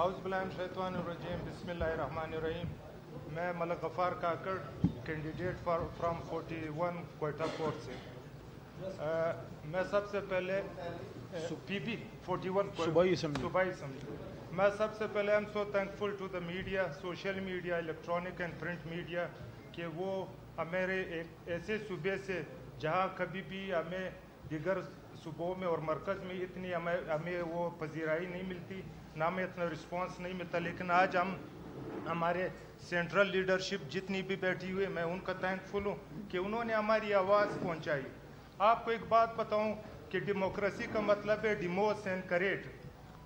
Auzubillahiminash-shaytanir-rajim, Bismillahir-Rahmanir-Rahim. मैं मलक गफ़ार काकड़ candidate from 41 Quetta court से। मैं सबसे पहले पीपी 41 सूबाई असेंबली। मैं सबसे पहले I am so thankful to the media, social media, electronic and print media कि वो हमारे एक ऐसे सूबे से जहाँ कभी भी हमें दिगर सूबों में और मरकज़ में इतनी हमें वो पजीराई नहीं मिलती, ना हमें इतना रिस्पांस नहीं मिलता। लेकिन आज हमारे सेंट्रल लीडरशिप जितनी भी बैठी हुई है, मैं उनका थैंकफुल हूँ कि उन्होंने हमारी आवाज़ पहुँचाई। आपको एक बात बताऊँ कि डेमोक्रेसी का मतलब है demos and kratos,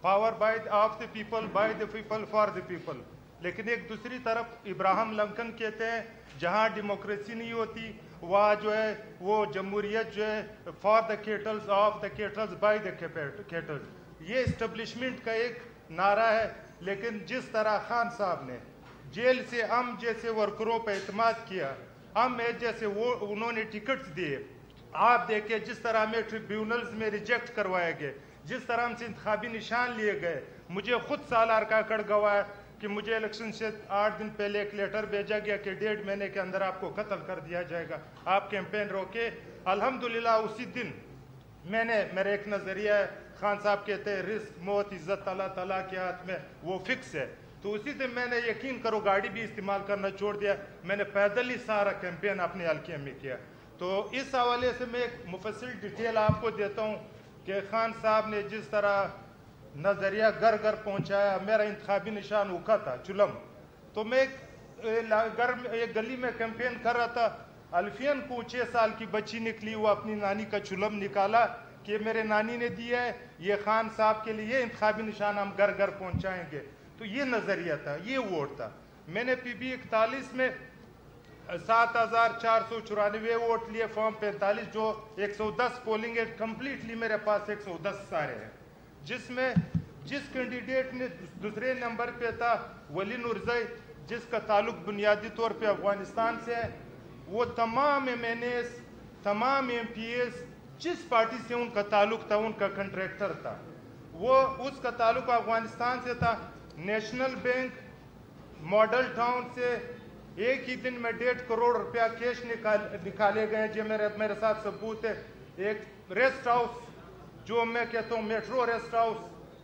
power by of the people, by the people, for the people. लेकिन एक दूसरी तरफ इब्राहिम लिंकन कहते हैं जहाँ डेमोक्रेसी नहीं होती वहाँ जो है वो जमहूरियत जो है for the kettles, of the kettles, by the kettles. ये इस्टेब्लिशमेंट का एक नारा है। लेकिन जिस तरह खान साहब ने जेल से हम जैसे वर्करों पर एतमाद किया, हम जैसे वो उन्होंने टिकट्स दिए, आप देखिए जिस तरह हमें ट्रिब्यूनल्स में रिजेक्ट करवाए गए, जिस तरह हमसे इंतखाबी निशान लिए गए। मुझे खुद सालार काकड़ गवाह कि मुझे इलेक्शन से 8 दिन पहले एक लेटर भेजा गया कि 1.5 महीने के अंदर आपको कत्ल कर दिया जाएगा, आप कैंपेन रोके। अल्हम्दुलिल्लाह उसी दिन मेरा एक नज़रिया है, खान साहब कहते हैं रिस्क मौत इज्जत अल्लाह ताला के हाथ में, वो फिक्स है। तो उसी दिन मैंने यकीन करो गाड़ी भी इस्तेमाल करना छोड़ दिया, मैंने पैदल ही सारा कैंपेन अपने हल्के में किया। तो इस हवाले से मैं एक मुफस्सिल डिटेल आपको देता हूँ कि खान साहब ने जिस तरह नज़रिया घर घर पहुँचाया। मेरा इंतखाबी निशान उका था चुलम, तो मैं एक गली में कैंपेन कर रहा था। अल्फियन को 6 साल की बच्ची निकली, वो अपनी नानी का चुलम निकाला कि मेरे नानी ने दिया है, ये खान साहब के लिए इंतखाबी निशान हम घर घर पहुँचाएंगे। तो ये नज़रिया था, ये वोट था। मैंने PB 41 में 7,494 वोट लिए, फॉर्म 45 जो 110 पोलिंग है, कम्प्लीटली मेरे पास 110 सारे हैं। जिसमें जिस कैंडिडेट ने दूसरे नंबर पे था वली नुरज़ई, जिसका ताल्लुक बुनियादी तौर पे अफगानिस्तान से है, वो तमाम MNAs, तमाम MPs जिस पार्टी से उनका ताल्लुक था, उनका कंट्रैक्टर था, वो उसका ताल्लुक अफगानिस्तान से था। नेशनल बैंक मॉडल टाउन से एक ही दिन में 1.5 करोड़ रुपया कैश निकाले गए, जो मेरे साथ सबूत है। एक रेस्ट हाउस जो मैं कहता हूँ मेट्रो रेस्ट हाउस,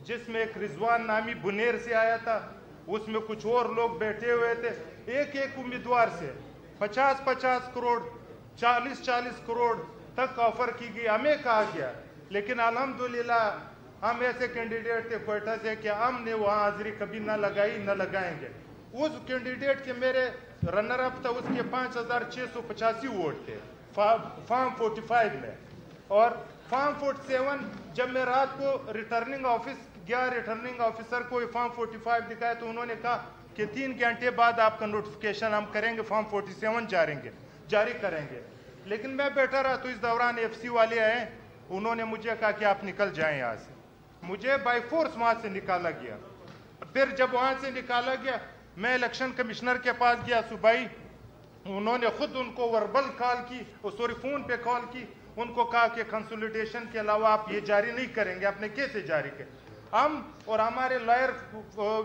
जिसमें एक रिजवान नामी बुनेर से आया था, उसमें कुछ और लोग बैठे हुए थे। एक उम्मीदवार से 50-50 करोड़, 40-40 करोड़ तक ऑफर की गई, हमें कहा गया। लेकिन अल्हम्दुलिल्लाह हम ऐसे कैंडिडेट थे क्वेटा से कि हमने वहाँ हाजिरी कभी ना लगाई, न लगाएंगे। उस कैंडिडेट के मेरे रनर अप था, उसके 5,685 वोट थे फॉर्म 45 में। और फॉर्म 47 जब मैं रात को रिटर्निंग ऑफिस गया, रिटर्निंग ऑफिसर को फॉर्म 45 दिखाया तो उन्होंने कहा कि 3 घंटे बाद आपका नोटिफिकेशन हम करेंगे, फॉर्म 47 जारी करेंगे। लेकिन मैं बैठा रहा, तो इस दौरान FC वाले आए, उन्होंने मुझे कहा कि आप निकल जाएं यहाँ से। मुझे बाई फोर्स वहाँ से निकाला गया। फिर जब वहाँ से निकाला गया, मैं इलेक्शन कमिश्नर के पास गया सूबाई, उन्होंने खुद उनको वर्बल कॉल की, सॉरी फ़ोन पे कॉल की, उनको कहा कि कंसोलिडेशन के अलावा आप ये जारी नहीं करेंगे। आपने कैसे जारी किया? हम और हमारे लॉयर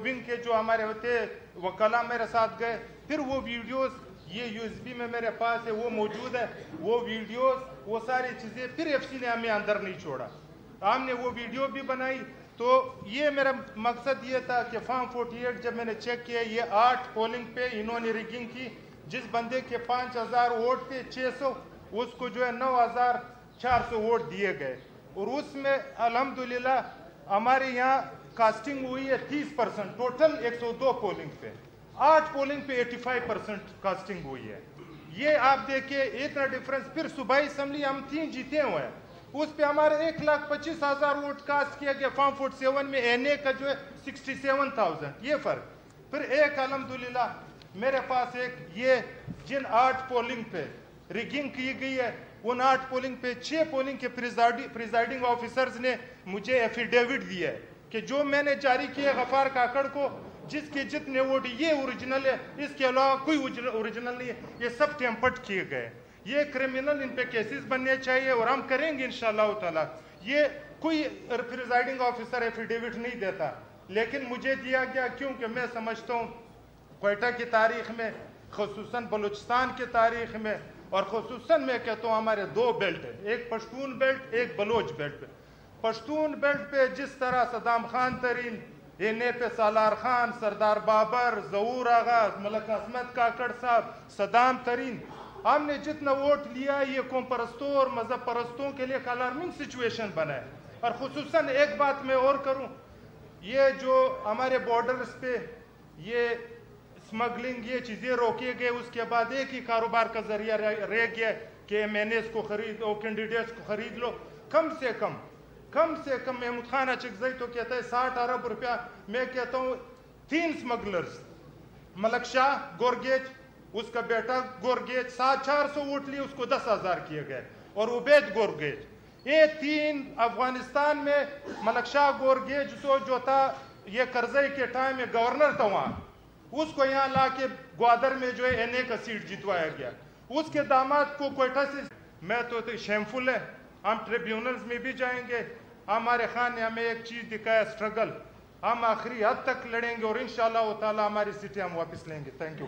विंग के जो हमारे होते वकला मेरे साथ गए। फिर वो वीडियोस ये USB में मेरे पास है, वो मौजूद है, वो वीडियोस, वो सारी चीज़ें। फिर FC ने हमें अंदर नहीं छोड़ा, हमने वो वीडियो भी बनाई। तो ये मेरा मकसद ये था कि फॉर्म 48 जब मैंने चेक किया, ये 8 पोलिंग पे इन्होंने रिगिंग की। जिस बंदे के 5,000 वोट थे 600, उसको जो है 9,400 वोट दिए गए। और उसमें अल्हम्दुलिल्लाह हमारे यहाँ कास्टिंग हुई है 30%, टोटल 102 पोलिंग पे 8 पोलिंग पे 85% कास्टिंग हुई है। ये आप देखिए इतना डिफरेंस। फिर सूबाई असेंबली हम 3 जीते हुए हैं, उस पे हमारे 1,25,000 वोट कास्ट किया गया। फॉर्म 47 में NA का जो है 67,000, ये फर्क। फिर एक अल्हम्दुलिल्लाह मेरे पास एक ये जिन 8 पोलिंग पे रिगिंग की गई है, उन 8 पोलिंग पे 6 पोलिंग के प्रिजाइडिंग ऑफिसर्स ने मुझे एफिडेविट दिया है कि जो मैंने जारी किया गफार काकड़ को, जिसके जितने वोट ये ओरिजिनल है, इसके अलावा कोई ओरिजिनल नहीं है, ये सब टेम्पर्ड किए गए। ये क्रिमिनल, इन पे केसेस बनने चाहिए और हम करेंगे इंशाअल्लाह ताला। ये कोई प्रिजाइडिंग ऑफिसर एफिडेविट नहीं देता, لیکن مجھے دیا گیا کیونکہ میں سمجھتا ہوں کوئٹہ کی تاریخ میں، خصوصاً بلوچستان کی تاریخ میں، اور خصوصاً میں کہتا ہوں ہمارے دو بیلٹ ہیں، ایک پشتون بیلٹ، ایک بلوچ بیلٹ پہ۔ پشتون بیلٹ پہ جس طرح صدام خان ترین، انے پہ سالار خان، سردار بابر، ظہور آغا، ملک عصمت کاکڑ صاحب، صدام ترین، ہم نے جتنا ووٹ لیا یہ قوم پرستوں اور مذہب پرستوں کے لیے ایک الارمنگ سچویشن بنا ہے۔ اور خصوصاً ایک بات میں اور کروں، یہ جو ہمارے بارڈرز پہ یہ اسمگلنگ، یہ چیزیں روکے گئے، اس کے بعد ایک ہی کاروبار کا ذریعہ رہ گیا کہ ایم این ایز کو خرید لو، کینڈیڈیٹس کو خرید لو۔ کم سے کم محمود خان اچکزئی تو کہتا ہے 60 ارب روپیہ، میں کہتا ہوں 3 اسمگلرز، ملک شاہ گورگیج، اس کا بیٹا گورگیج، 400 ووٹ لیے، اس کو 10,000 کیے گئے، اور عبید گورگیج، یہ 3 افغانستان میں ملک شاہ گورگیج تو جو تھا یہ کرزئی کے ٹائم میں گورنر تھا وہاں، اس کو یہاں لا کے گوادر میں جو ہے این اے کا سیٹ جتوایا گیا، اس کے داماد کو کوئٹہ سے، میں تو شیمفل ہے، ہم ٹریبیونلز میں بھی جائیں گے، ہمارے خان نے ہمیں ایک چیز دکھایا، سٹرگل، ہم آخری حد تک لڑیں گے اور انشاءاللہ تعالی ہماری سیٹیں ہم واپس لیں گے۔ Thank you.